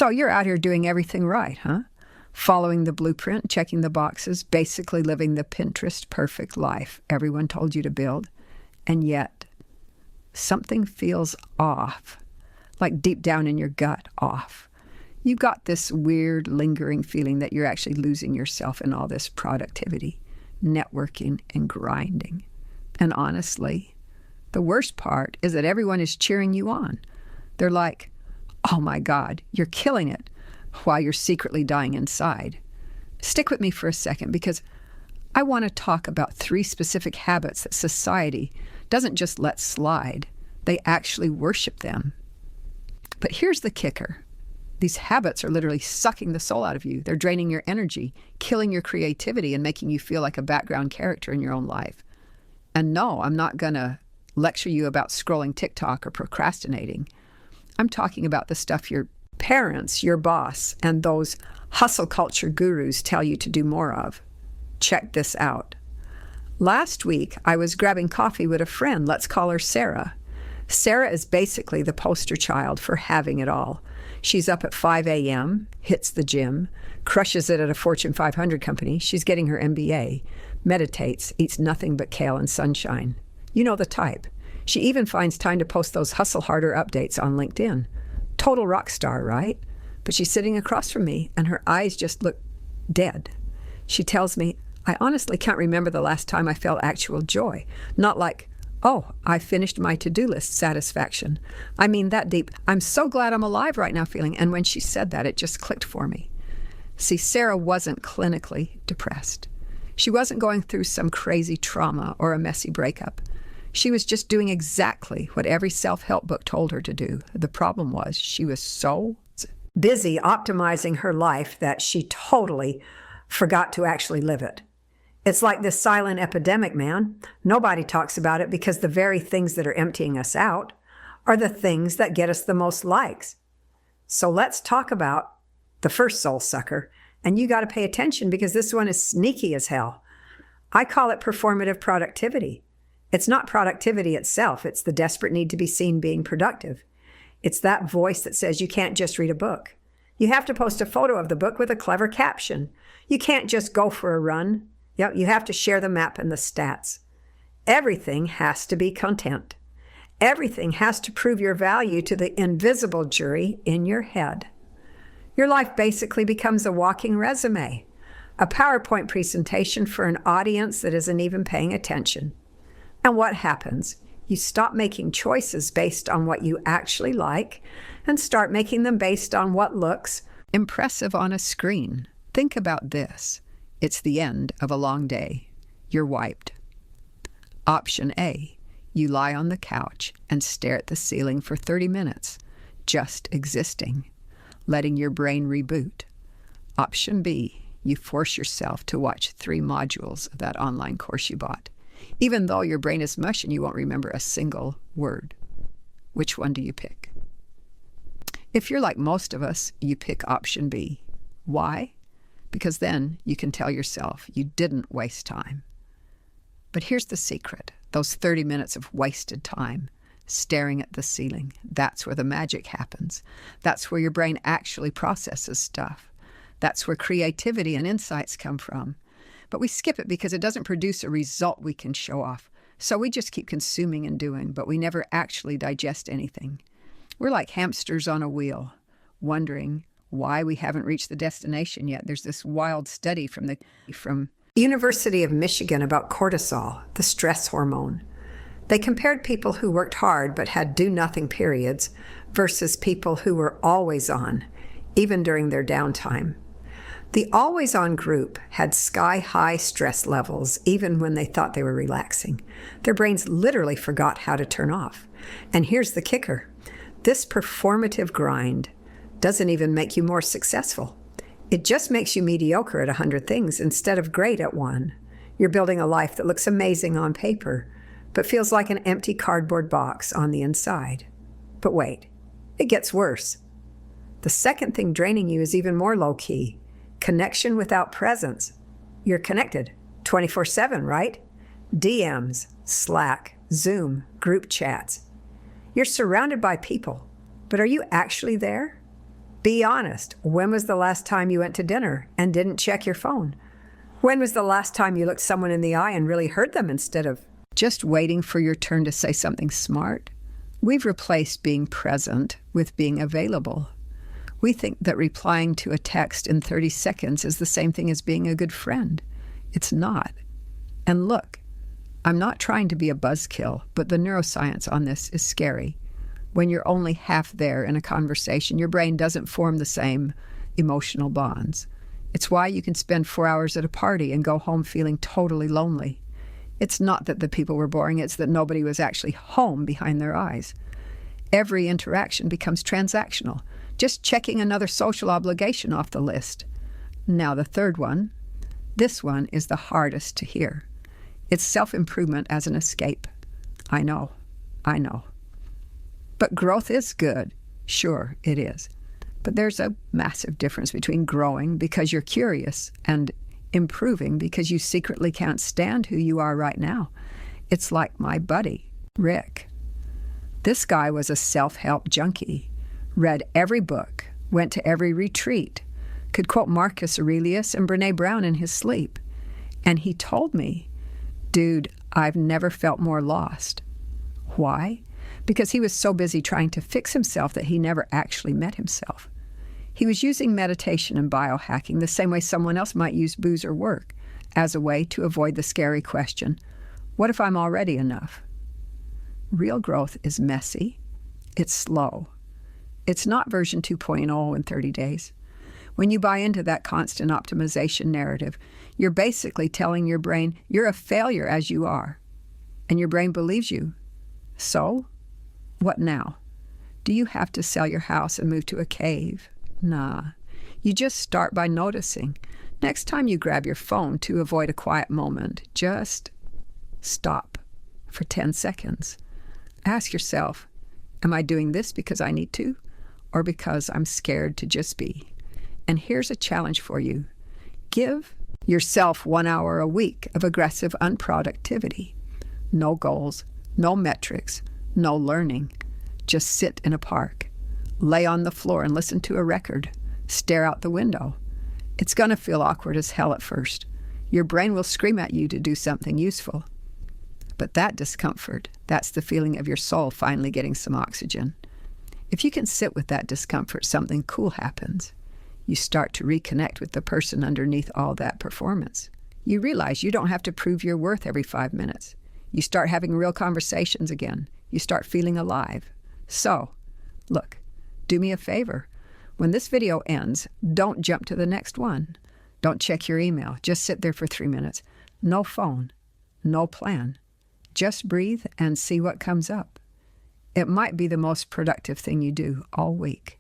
So you're out here doing everything right, huh? Following the blueprint, checking the boxes, basically living the Pinterest perfect life everyone told you to build. And yet, something feels off, like deep down in your gut, off. You got this weird, lingering feeling that you're actually losing yourself in all this productivity, networking, and grinding. And honestly, the worst part is that everyone is cheering you on. They're like, oh my God, you're killing it, while you're secretly dying inside. Stick with me for a second, because I want to talk about 3 specific habits that society doesn't just let slide. They actually worship them. But here's the kicker. These habits are literally sucking the soul out of you. They're draining your energy, killing your creativity, and making you feel like a background character in your own life. And no, I'm not going to lecture you about scrolling TikTok or procrastinating. I'm talking about the stuff your parents, your boss, and those hustle culture gurus tell you to do more of. Check this out. Last week, I was grabbing coffee with a friend. Let's call her Sarah. Sarah is basically the poster child for having it all. She's up at 5 a.m., hits the gym, crushes it at a Fortune 500 company. She's getting her MBA, meditates, eats nothing but kale and sunshine. You know the type. She even finds time to post those hustle harder updates on LinkedIn. Total rock star, right? But she's sitting across from me, and her eyes just look dead. She tells me, I honestly can't remember the last time I felt actual joy. Not like, oh, I finished my to-do list satisfaction. I mean that deep, I'm so glad I'm alive right now feeling. And when she said that, it just clicked for me. See, Sarah wasn't clinically depressed. She wasn't going through some crazy trauma or a messy breakup. She was just doing exactly what every self-help book told her to do. The problem was she was so busy optimizing her life that she totally forgot to actually live it. It's like this silent epidemic, man. Nobody talks about it because the very things that are emptying us out are the things that get us the most likes. So let's talk about the first soul sucker. And you got to pay attention because this one is sneaky as hell. I call it performative productivity. It's not productivity itself. It's the desperate need to be seen being productive. It's that voice that says you can't just read a book. You have to post a photo of the book with a clever caption. You can't just go for a run. Yep, you have to share the map and the stats. Everything has to be content. Everything has to prove your value to the invisible jury in your head. Your life basically becomes a walking resume, a PowerPoint presentation for an audience that isn't even paying attention. And what happens? You stop making choices based on what you actually like and start making them based on what looks impressive on a screen. Think about this. It's the end of a long day. You're wiped. Option A, you lie on the couch and stare at the ceiling for 30 minutes, just existing, letting your brain reboot. Option B, you force yourself to watch 3 modules of that online course you bought, even though your brain is mush and you won't remember a single word. Which one do you pick? If you're like most of us, you pick option B. Why? Because then you can tell yourself you didn't waste time. But here's the secret. Those 30 minutes of wasted time staring at the ceiling, that's where the magic happens. That's where your brain actually processes stuff. That's where creativity and insights come from. But we skip it because it doesn't produce a result we can show off. So we just keep consuming and doing, but we never actually digest anything. We're like hamsters on a wheel, wondering why we haven't reached the destination yet. There's this wild study from University of Michigan about cortisol, the stress hormone. They compared people who worked hard but had do-nothing periods versus people who were always on, even during their downtime. The always-on group had sky-high stress levels even when they thought they were relaxing. Their brains literally forgot how to turn off. And here's the kicker. This performative grind doesn't even make you more successful. It just makes you mediocre at 100 things instead of great at one. You're building a life that looks amazing on paper, but feels like an empty cardboard box on the inside. But wait, it gets worse. The second thing draining you is even more low-key. Connection without presence. You're connected 24/7, right? DMs, Slack, Zoom, group chats. You're surrounded by people, but are you actually there? Be honest. When was the last time you went to dinner and didn't check your phone? When was the last time you looked someone in the eye and really heard them instead of just waiting for your turn to say something smart? We've replaced being present with being available. We think that replying to a text in 30 seconds is the same thing as being a good friend. It's not. And look, I'm not trying to be a buzzkill, but the neuroscience on this is scary. When you're only half there in a conversation, your brain doesn't form the same emotional bonds. It's why you can spend 4 hours at a party and go home feeling totally lonely. It's not that the people were boring, it's that nobody was actually home behind their eyes. Every interaction becomes transactional, just checking another social obligation off the list. Now the third one, this one is the hardest to hear. It's self-improvement as an escape. I know. But growth is good. Sure, it is. But there's a massive difference between growing because you're curious and improving because you secretly can't stand who you are right now. It's like my buddy, Rick. This guy was a self-help junkie, read every book, went to every retreat, could quote Marcus Aurelius and Brene Brown in his sleep. And he told me, dude, I've never felt more lost. Why? Because he was so busy trying to fix himself that he never actually met himself. He was using meditation and biohacking the same way someone else might use booze or work, as a way to avoid the scary question, what if I'm already enough? Real growth is messy. It's slow. It's not version 2.0 in 30 days. When you buy into that constant optimization narrative, you're basically telling your brain you're a failure as you are. And your brain believes you. So, what now? Do you have to sell your house and move to a cave? Nah. You just start by noticing. Next time you grab your phone to avoid a quiet moment, just stop for 10 seconds. Ask yourself, am I doing this because I need to, or because I'm scared to just be? And here's a challenge for you. Give yourself 1 hour a week of aggressive unproductivity. No goals, no metrics, no learning. Just sit in a park. Lay on the floor and listen to a record. Stare out the window. It's going to feel awkward as hell at first. Your brain will scream at you to do something useful. But that discomfort, that's the feeling of your soul finally getting some oxygen. If you can sit with that discomfort, something cool happens. You start to reconnect with the person underneath all that performance. You realize you don't have to prove your worth every 5 minutes. You start having real conversations again. You start feeling alive. So, look, do me a favor. When this video ends, don't jump to the next one. Don't check your email. Just sit there for 3 minutes. No phone. No plan. Just breathe and see what comes up. It might be the most productive thing you do all week.